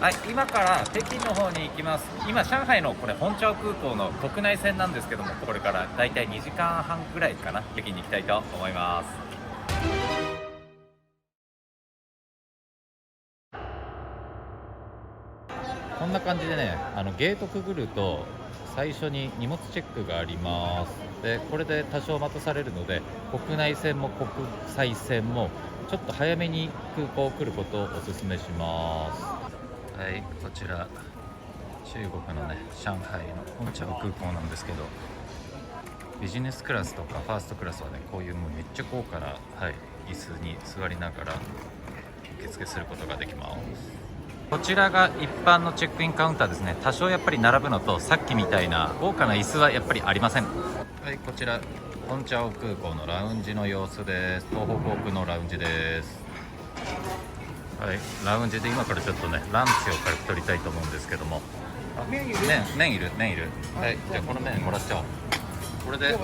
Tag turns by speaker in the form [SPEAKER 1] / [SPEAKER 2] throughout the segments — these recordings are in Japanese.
[SPEAKER 1] はい、今から北京の方に行きます。今上海のこれ本châu空港の国内線なんですけども、これからだいたい2時間半ぐらいかな、北京に行きたいと思います。こんな感じでね、ゲートくぐると最初に荷物チェックがあります。でこれで多少待たされるので、国内線も国際線もちょっと早めに空港来ることをお勧めします。はい、こちら中国のね上海の本châu空港なんですけど、ビジネスクラスとかファーストクラスはね、こういうもうめっちゃ豪華な、椅子に座りながら受付することができます。こちらが一般のチェックインカウンターですね。多少やっぱり並ぶのと、さっきみたいな豪華な椅子はやっぱりありません。はい、こちら本châu空港のラウンジの様子です。東方航空のラウンジです。はい、ラウンジで今からちょっとねランチを軽く取りたいと思うんですけども、麺いる。はい、じゃあこの麺もらっちゃおう。これで、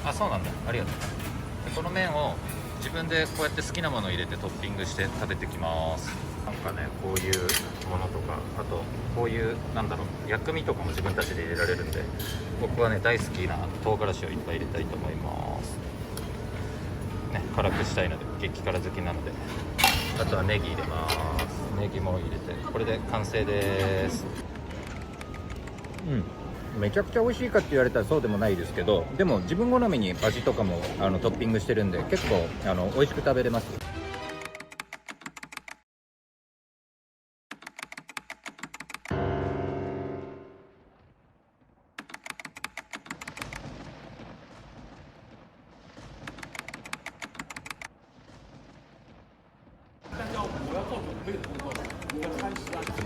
[SPEAKER 1] あ、そうなんだ、ありがとう。でこの麺を自分でこうやって好きなものを入れてトッピングして食べてきます。なんかね、こういうものとか、あとこういう薬味とかも自分たちで入れられるんで、僕はね大好きな唐辛子をいっぱい入れたいと思いますね。辛くしたいので、激辛好きなので。あとはネギ入れます。ネギも入れて、これで完成です。めちゃくちゃ美味しいかって言われたらそうでもないですけど、でも自分好みに味とかもトッピングしてるんで、結構美味しく食べれます。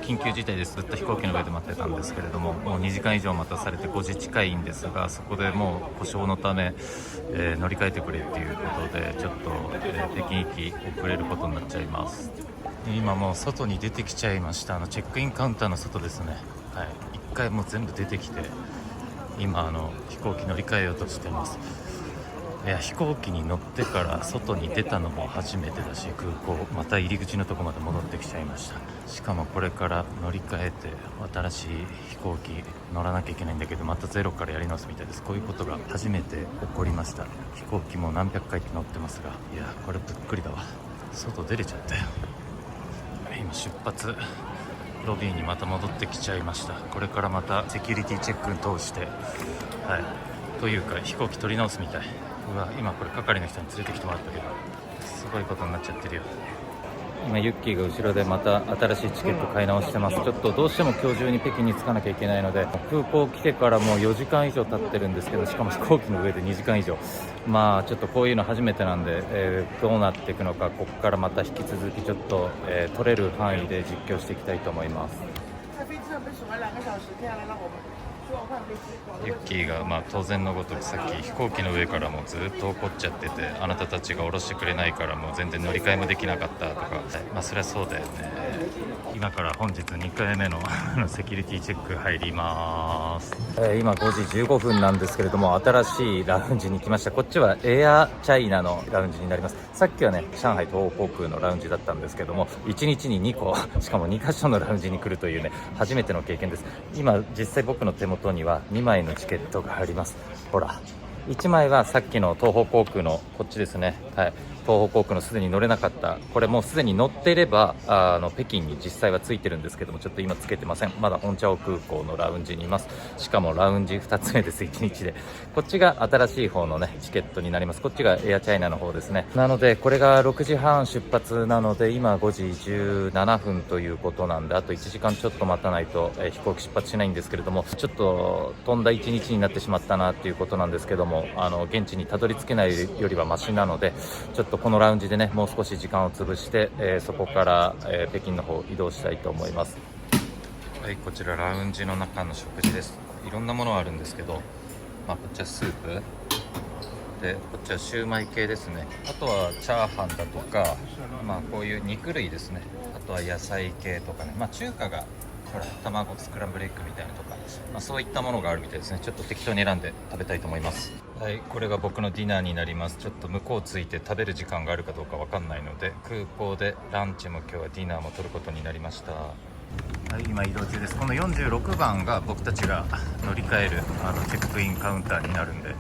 [SPEAKER 1] 緊急事態でずっと飛行機の上で待ってたんですけれども、もう2時間以上待たされて5時近いんですが、そこでもう故障のため、乗り換えてくれっていうことで、ちょっと、北京行き遅れることになっちゃいます。今もう外に出てきちゃいました。チェックインカウンターの外ですね。はい、一回もう全部出てきて、今飛行機乗り換えようとしてます。いや、飛行機に乗ってから外に出たのも初めてだし、空港また入り口のとこまで戻ってきちゃいました。しかもこれから乗り換えて新しい飛行機乗らなきゃいけないんだけど、またゼロからやり直すみたいです。こういうことが初めて起こりました。飛行機も何百回って乗ってますが、いやこれぶっくりだわ。外出れちゃったよ。今出発、ロビーにまた戻ってきちゃいました。これからまたセキュリティチェックに通して、というか飛行機取り直すみたい。うわ、今これ係の人に連れてきてもらったけど、すごいことになっちゃってるよ。今ユッキーが後ろでまた新しいチケット買い直してます。ちょっとどうしても今日中に北京に着かなきゃいけないので、空港来てからもう4時間以上経ってるんですけど、しかも飛行機の上で2時間以上、まあちょっとこういうの初めてなんで、どうなっていくのか、ここからまた引き続きちょっと、取れる範囲で実況していきたいと思います。ユッキーが当然のごとくさっき飛行機の上からもずっと怒っちゃってて、あなたたちが降ろしてくれないからもう全然乗り換えもできなかったとか、そりゃそうだよね。今から本日2回目のセキュリティチェック入ります。今5時15分なんですけれども、新しいラウンジに来ました。こっちはエアチャイナのラウンジになります。さっきはね上海東方航空のラウンジだったんですけども、1日に2個しかも2カ所のラウンジに来るというね、初めての経験です。今実際僕の手元には2枚のチケットがあります。ほら、1枚はさっきの東方航空のこっちですね。東方航空のすでに乗れなかった、これもうすでに乗っていれば北京に実際はついてるんですけども、ちょっと今つけてません。まだ本châu空港のラウンジにいます。しかもラウンジ2つ目です。1日で。こっちが新しい方のねチケットになります。こっちがエアチャイナの方ですね。なのでこれが6時半出発なので、今5時17分ということなんで、あと1時間ちょっと待たないと、飛行機出発しないんですけれども、ちょっと飛んだ1日になってしまったなっていうことなんですけども、現地にたどり着けないよりはマシなので、ちょっとこのラウンジでねもう少し時間を潰して、そこから、北京の方移動したいと思います。はい、こちらラウンジの中の食事です。いろんなものあるんですけど、こっちはスープで、こっちはシューマイ系ですね。あとはチャーハンだとか、こういう肉類ですね。あとは野菜系とかね、中華がほら卵スクランブルエッグみたいなとか、そういったものがあるみたいですね。ちょっと適当に選んで食べたいと思います。はい、これが僕のディナーになります。ちょっと向こう着いて食べる時間があるかどうかわかんないので、空港でランチも今日はディナーも取ることになりました。はい、今移動中です。この46番が僕たちが乗り換えるチェックインカウンターになるんで、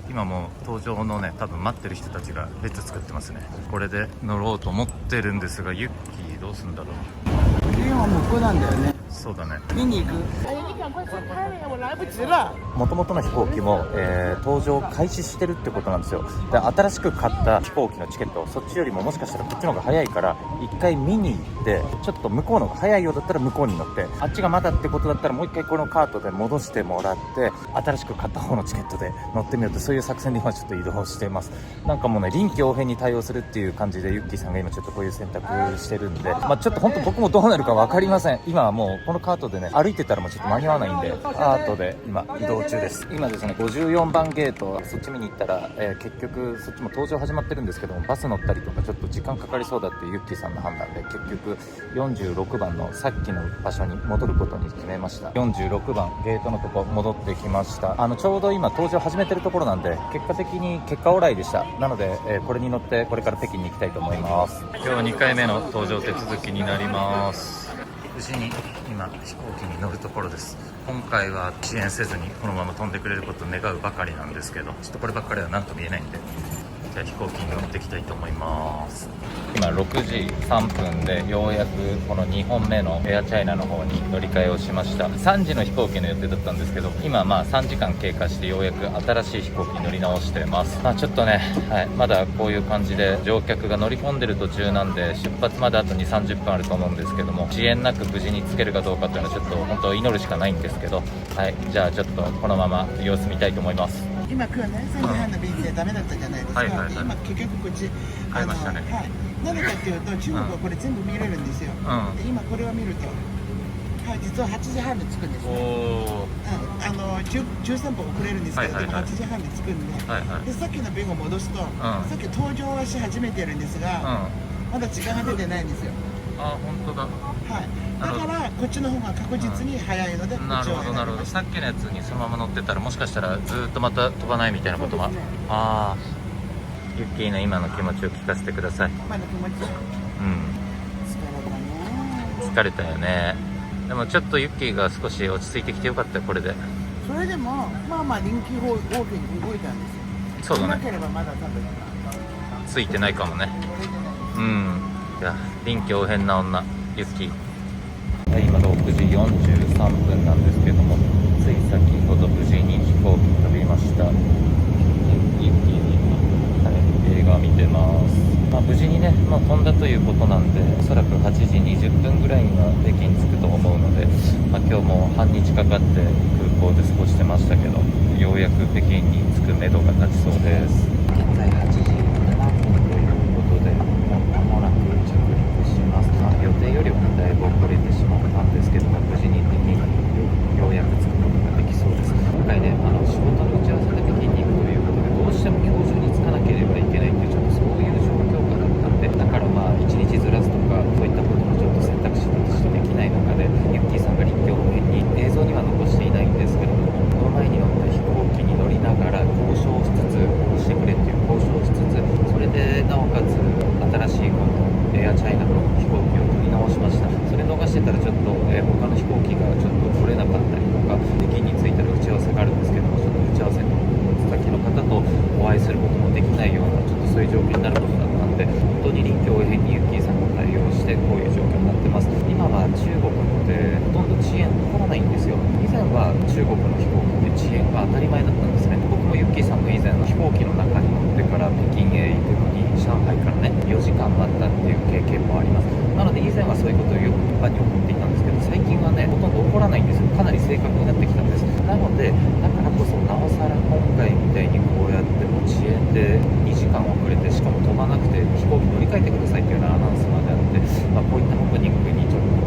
[SPEAKER 1] 今もう搭乗のね多分待ってる人たちが列作ってますね。これで乗ろうと思ってるんですが、ユッキーどうすんだろう。
[SPEAKER 2] 今向こうなんだよね。
[SPEAKER 1] そうだね。
[SPEAKER 2] 見に行く。
[SPEAKER 1] もともとの飛行機も、搭乗開始してるってことなんですよ。で、新しく買った飛行機のチケット、そっちよりももしかしたらこっちの方が早いから一回見に行って、ちょっと向こうの方が早いようだったら向こうに乗って、あっちがまだってことだったらもう一回このカートで戻してもらって、新しく買った方のチケットで乗ってみようと、そういう作戦で今ちょっと移動しています。なんかもうね、臨機応変に対応するっていう感じでユッキーさんが今ちょっとこういう選択してるんで、まあ、ちょっと本当僕もどうなるか分かりません。今はもうこのカートでね歩いてたらもうちょっと間に合わないんで、カートで今移動中です。今ですね、54番ゲートそっち見に行ったら、結局そっちも搭乗始まってるんですけども、バス乗ったりとかちょっと時間かかりそうだっていうユッキーさんの判断で、結局46番のさっきの場所に戻ることに決めました。46番ゲートのとこ戻ってきました。ちょうど今搭乗始めてるところなんで、結果的に結果オーライでした。なので、これに乗ってこれから北京に行きたいと思います。今日2回目の搭乗手続きになります。無事に今飛行機に乗るところです。今回は遅延せずにこのまま飛んでくれることを願うばかりなんですけど、ちょっとこればっかりは何とも言えないんで、じゃあ飛行機に乗っていきたいと思います。今6時3分でようやくこの2本目のエアチャイナの方に乗り換えをしました。3時の飛行機の予定だったんですけど、今まあ3時間経過してようやく新しい飛行機に乗り直してます。ちょっとね、まだこういう感じで乗客が乗り込んでる途中なんで、出発まであと 2,30 分あると思うんですけども、遅延なく無事につけるかどうかっていうのはちょっと本当祈るしかないんですけど、じゃあちょっとこのまま様子見たいと思います。
[SPEAKER 2] 今ね、3時半の便でダメだったじゃないですか。今結局こっち
[SPEAKER 1] 買いましたね。
[SPEAKER 2] なぜかっていうと、中国はこれ全部見れるんですよ。で今これを見ると、実は8時半で着くんですね。13分遅れるんですけど、でも8時半で着くんで、でさっきの便を戻すと、さっき搭乗はし始めてるんですが、まだ時間が出てないんですよ。
[SPEAKER 1] 本当だ。
[SPEAKER 2] だからこっちの方が確実に早いので、こっちを選びました。なるほど。
[SPEAKER 1] さっきのやつにそのまま乗ってたら、もしかしたらずっとまた飛ばないみたいなことは。ユッキーの今の気持ちを聞かせてください。
[SPEAKER 2] 今の気持ち。
[SPEAKER 1] 疲れたよね。でもちょっとユッキーが少し落ち着いてきてよかったよ、これで。
[SPEAKER 2] それでも臨機応変に動いたんですよ。
[SPEAKER 1] そうだね。
[SPEAKER 2] なければまだ多分
[SPEAKER 1] ついてないかもね。いや、臨機応変な女ユッキー。今6時43分なんですけども、つい先ほど無事に飛行機飛びました。ユッキーに、映画を見てます。無事にね、飛んだということなんで、おそらく8時20分ぐらいには北京に着くと思うので、今日も半日かかって空港で過ごしてましたけど、ようやく北京に着く目処が立ちそうです。現在8時7分ということで、もう間もなく着陸します。予定よりは、だいぶ遅れてしまったんですけども、無事に北京にようやく着くことができそうです。今回ね、仕事の打ち合わせで北京に行くということで、どうしても今日中に着かなければいけないという、ちょっとそういう状況下だったんで、だから1日ずらすとか、そういったこともちょっと選択肢としてできない中で、ユッキーさんが臨機応変に映像には残していないんですけれども、この前に乗った飛行機に乗りながら交渉しつつ、してくれっていう交渉をしつつ、それでなおかつ新しいこのエアチャイナの飛行機を取り直しました。それ逃してたらちょっと、他の飛行機がちょっと取れなかったりとか、北京に着いたら打ち合わせがあるんですけども、ちょっと打ち合わせの先の方とお会いすることもできないような、ちょっとそういう状況になることだったんで、本当に臨機応変にユッキーさんが対応してこういう状況になってます。今は中国ってほとんど遅延起こらないんですよ。以前は中国の飛行機で遅延が当たり前だったんですね。僕もユッキーさんの以前の飛行機の中に乗ってから北京へ行くのに上海からね4時間待ったっていう経験もあります。なので以前はそういうことをよく一般に起こっていたんですけど、最近はねほとんど起こらないんですよ。かなり正確になってきたんです。なのでだからこそなおさら今回みたいにこうやっても遅延で2時間遅れて、しかも飛ばなくて飛行機乗り換えてくださいっていうようなアナウンスまであって、こういったハプニングにちょっと、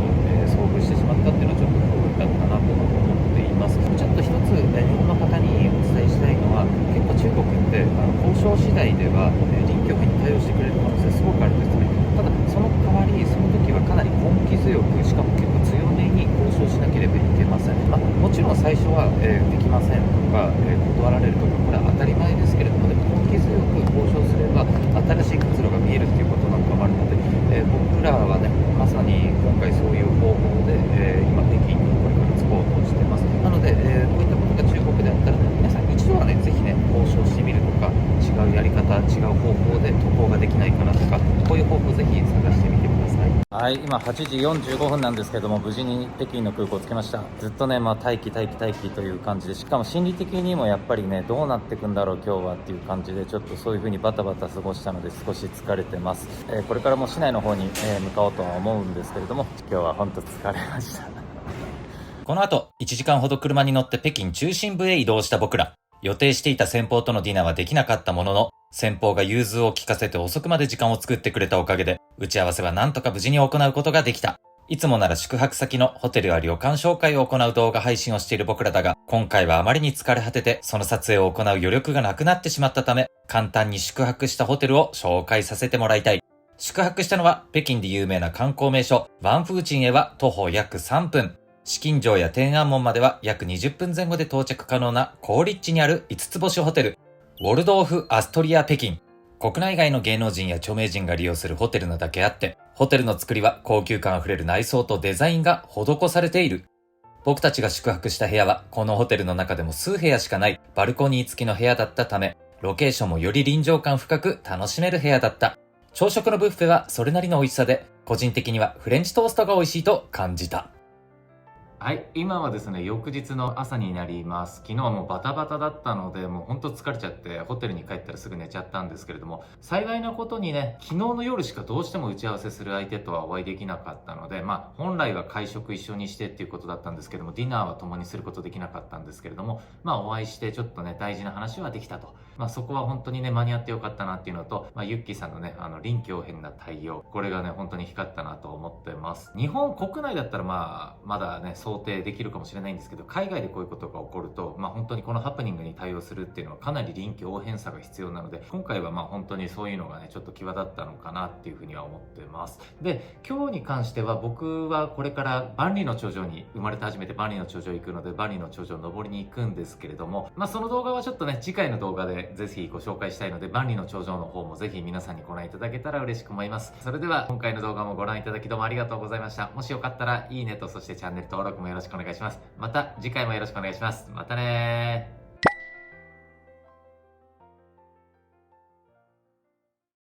[SPEAKER 1] 遭遇してしまったっていうのはちょっと不運だったなと思っています。ちょっと一つ、日本の方にお伝えしたいのは、結構中国って交渉次第では、臨機応変に対応してくれる可能性すごくあるんですね。ただその代わりその時はかなり根気強く、しかも結構強めに交渉しなければいけません。もちろん最初は、できませんとか、断られるとかこれははい、今8時45分なんですけども、無事に北京の空港着きました。ずっとね、待機という感じで、しかも心理的にもやっぱりね、どうなっていくんだろう今日はっていう感じで、ちょっとそういう風にバタバタ過ごしたので少し疲れてます。これからも市内の方に、向かおうとは思うんですけれども、今日は本当疲れました。この後、1時間ほど車に乗って北京中心部へ移動した僕ら。予定していた先方とのディナーはできなかったものの、先方が融通を利かせて遅くまで時間を作ってくれたおかげで、打ち合わせはなんとか無事に行うことができた。いつもなら宿泊先のホテルや旅館紹介を行う動画配信をしている僕らだが、今回はあまりに疲れ果てて、その撮影を行う余力がなくなってしまったため、簡単に宿泊したホテルを紹介させてもらいたい。宿泊したのは、北京で有名な観光名所、ワンフーチンへは徒歩約3分。紫禁城や天安門までは約20分前後で到着可能な高立地にある5つ星ホテル、ウォルドーフ・アストリア北京。国内外の芸能人や著名人が利用するホテルなだけあって、ホテルの作りは高級感あふれる内装とデザインが施されている。僕たちが宿泊した部屋は、このホテルの中でも数部屋しかないバルコニー付きの部屋だったため、ロケーションもより臨場感深く楽しめる部屋だった。朝食のブッフェはそれなりの美味しさで、個人的にはフレンチトーストが美味しいと感じた。はい、今はですね、翌日の朝になります。昨日はもうバタバタだったので、もう本当疲れちゃって、ホテルに帰ったらすぐ寝ちゃったんですけれども、幸いなことにね、昨日の夜しかどうしても打ち合わせする相手とはお会いできなかったので、本来は会食一緒にしてっていうことだったんですけども、ディナーは共にすることできなかったんですけれども、お会いしてちょっとね、大事な話はできたと。そこは本当にね、間に合ってよかったなっていうのと、ユッキーさんのね、臨機応変な対応、これがね、本当に光ったなと思ってます。日本国内だったらまだね、想定できるかもしれないんですけど、海外でこういうことが起こると、本当にこのハプニングに対応するっていうのはかなり臨機応変さが必要なので、今回は本当にそういうのがね、ちょっと際立ったのかなっていうふうには思ってます。で、今日に関しては僕はこれから万里の長城に、生まれて初めて万里の長城行くので、万里の長城登りに行くんですけれども、その動画はちょっとね、次回の動画でぜひご紹介したいので、万里の長城の方もぜひ皆さんにご覧いただけたら嬉しく思います。それでは今回の動画もご覧いただきどうもありがとうございました。もしよかったらいいねと、そしてチャンネル登録もよろしくお願いします。また次回もよろしくお願いします。またねー。